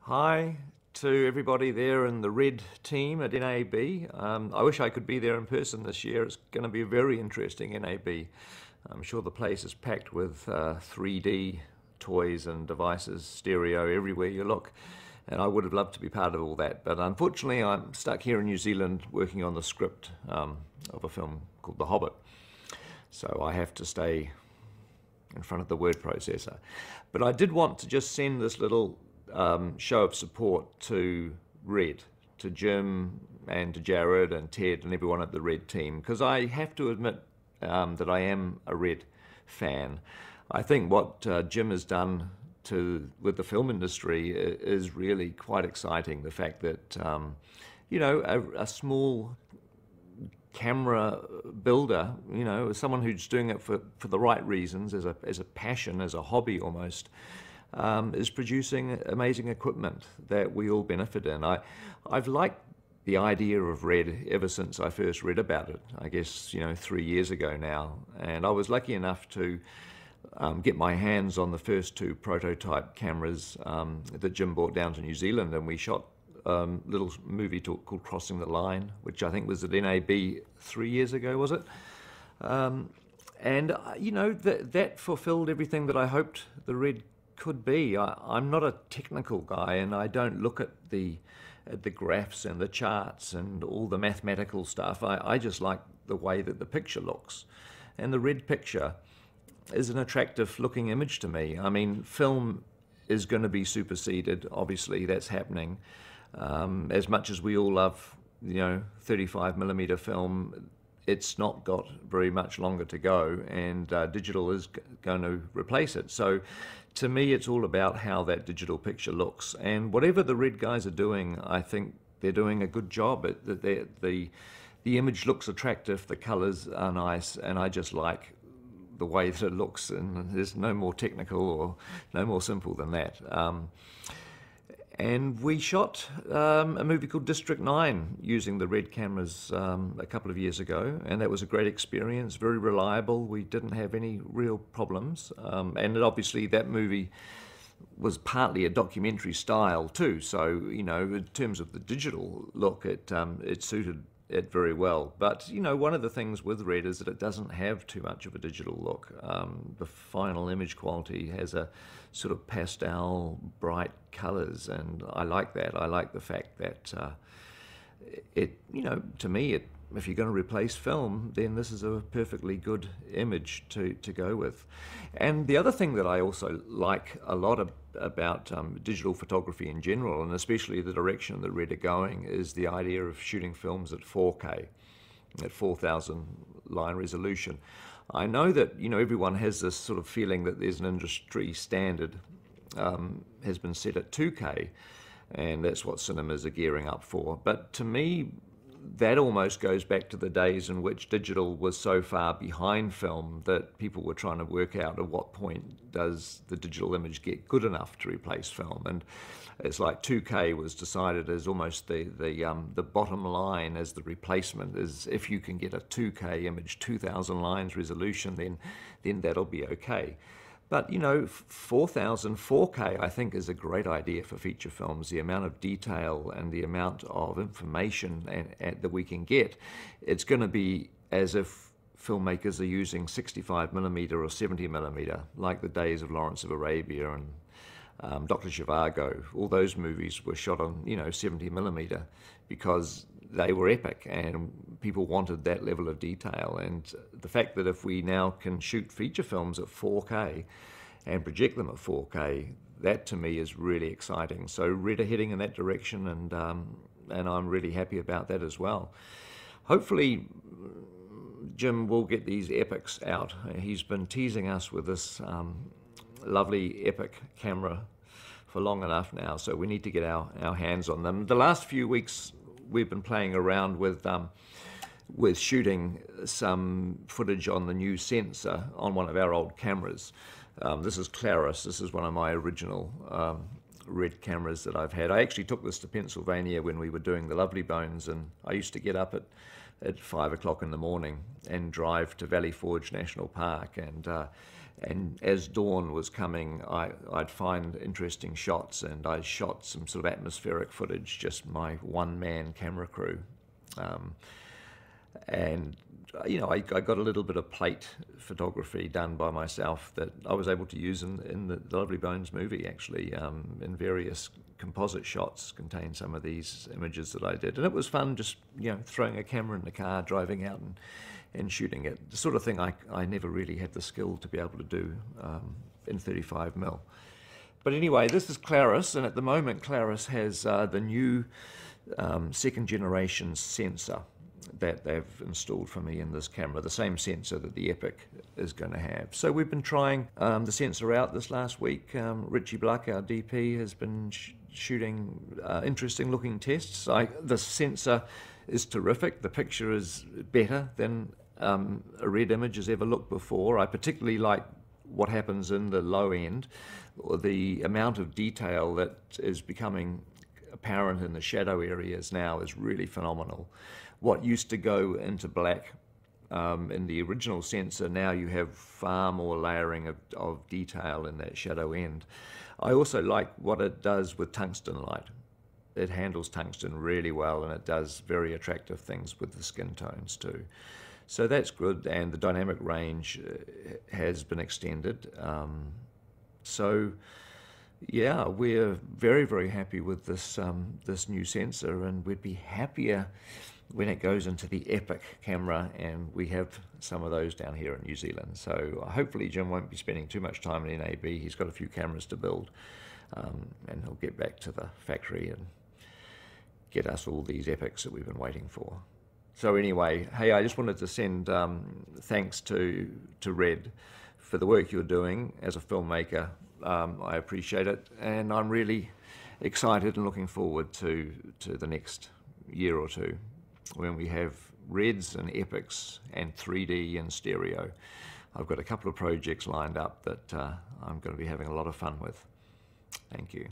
Hi to everybody there in the red team at NAB. I wish I could be there in person this year. It's going to be a very interesting NAB. I'm sure the place is packed with 3D toys and devices, stereo everywhere you look. And I would have loved to be part of all that. But unfortunately, I'm stuck here in New Zealand working on the script of a film called The Hobbit. So I have to stay in front of the word processor. But I did want to just send this little show of support to Red, to Jim and to Jared and Ted and everyone at the Red team, because I have to admit that I am a Red fan. I think what Jim has done with the film industry is really quite exciting. The fact that, a small camera builder, someone who's doing it for the right reasons, as a passion, as a hobby almost, is producing amazing equipment that we all benefit in. I've liked the idea of Red ever since I first read about it, I guess, 3 years ago now. And I was lucky enough to get my hands on the first two prototype cameras that Jim brought down to New Zealand, and we shot a little movie called Crossing the Line, which I think was at NAB 3 years ago, was it? That fulfilled everything that I hoped the Red could be. I'm not a technical guy, and I don't look at the graphs and the charts and all the mathematical stuff. I just like the way that the picture looks. And the Red picture is an attractive looking image to me. I mean, film is going to be superseded, obviously, that's happening. As much as we all love, 35mm film, it's not got very much longer to go, and digital is going to replace it. So to me, it's all about how that digital picture looks. And whatever the Red guys are doing, I think they're doing a good job. The image looks attractive, the colors are nice, and I just like the way that it looks, and there's no more technical or no more simple than that. And we shot a movie called District 9 using the Red cameras a couple of years ago, and that was a great experience, very reliable. We didn't have any real problems. And obviously that movie was partly a documentary style too, so, in terms of the digital look, it suited it very well. But, one of the things with Red is that it doesn't have too much of a digital look. The final image quality has a sort of pastel, bright colors, and I like that. I like the fact that to me, if you're going to replace film, then this is a perfectly good image to go with. And the other thing that I also like a lot about digital photography in general, and especially the direction that Red are going, is the idea of shooting films at 4K, at 4,000 line resolution. I know that everyone has this sort of feeling that there's an industry standard has been set at 2K, and that's what cinemas are gearing up for. But to me, that almost goes back to the days in which digital was so far behind film that people were trying to work out at what point does the digital image get good enough to replace film. And it's like 2K was decided as almost the bottom line as the replacement. Is if you can get a 2K image, 2,000 lines resolution, then that'll be okay. But 4,000 4K I think is a great idea for feature films. The amount of detail and the amount of information that we can get, it's going to be as if filmmakers are using 65mm or 70mm, like the days of Lawrence of Arabia and Dr. Zhivago. All those movies were shot on 70mm because they were epic and people wanted that level of detail. And the fact that if we now can shoot feature films at 4K and project them at 4K, that to me is really exciting. So Red are heading in that direction, and I'm really happy about that as well. Hopefully Jim will get these epics out. He's been teasing us with this lovely epic camera for long enough now, so we need to get our hands on them. The last few weeks we've been playing around with shooting some footage on the new sensor on one of our old cameras. This is Claris. This is one of my original Red cameras that I've had. I actually took this to Pennsylvania when we were doing the Lovely Bones, and I used to get up at 5 o'clock in the morning and drive to Valley Forge National Park and And as dawn was coming, I'd find interesting shots, and I shot some sort of atmospheric footage, just my one-man camera crew. And you know, I got a little bit of plate photography done by myself that I was able to use in the Lovely Bones movie, actually, in various composite shots contain some of these images that I did. And it was fun just, you know, throwing a camera in the car, driving out and shooting it. The sort of thing I never really had the skill to be able to do in 35mm. But anyway, this is Claris, and at the moment Claris has the new second generation sensor that they've installed for me in this camera, the same sensor that the Epic is going to have. So we've been trying the sensor out this last week. Richie Bluck, our DP, has been shooting interesting looking tests. The sensor is terrific. The picture is better than a red image has ever looked before. I particularly like what happens in the low end, or the amount of detail that is becoming apparent in the shadow areas now is really phenomenal. What used to go into black in the original sensor, now you have far more layering of detail in that shadow end. I also like what it does with tungsten light. It handles tungsten really well, and it does very attractive things with the skin tones too. So that's good, and the dynamic range has been extended. So yeah, we're very, very happy with this this new sensor, and we'd be happier when it goes into the Epic camera, and we have some of those down here in New Zealand. So hopefully Jim won't be spending too much time in NAB. He's got a few cameras to build, and he'll get back to the factory and get us all these Epics that we've been waiting for. So anyway, hey, I just wanted to send thanks to Red for the work you're doing as a filmmaker. I appreciate it, and I'm really excited and looking forward to the next year or two, when we have Reds and Epics and 3D and stereo. I've got a couple of projects lined up that I'm going to be having a lot of fun with. Thank you.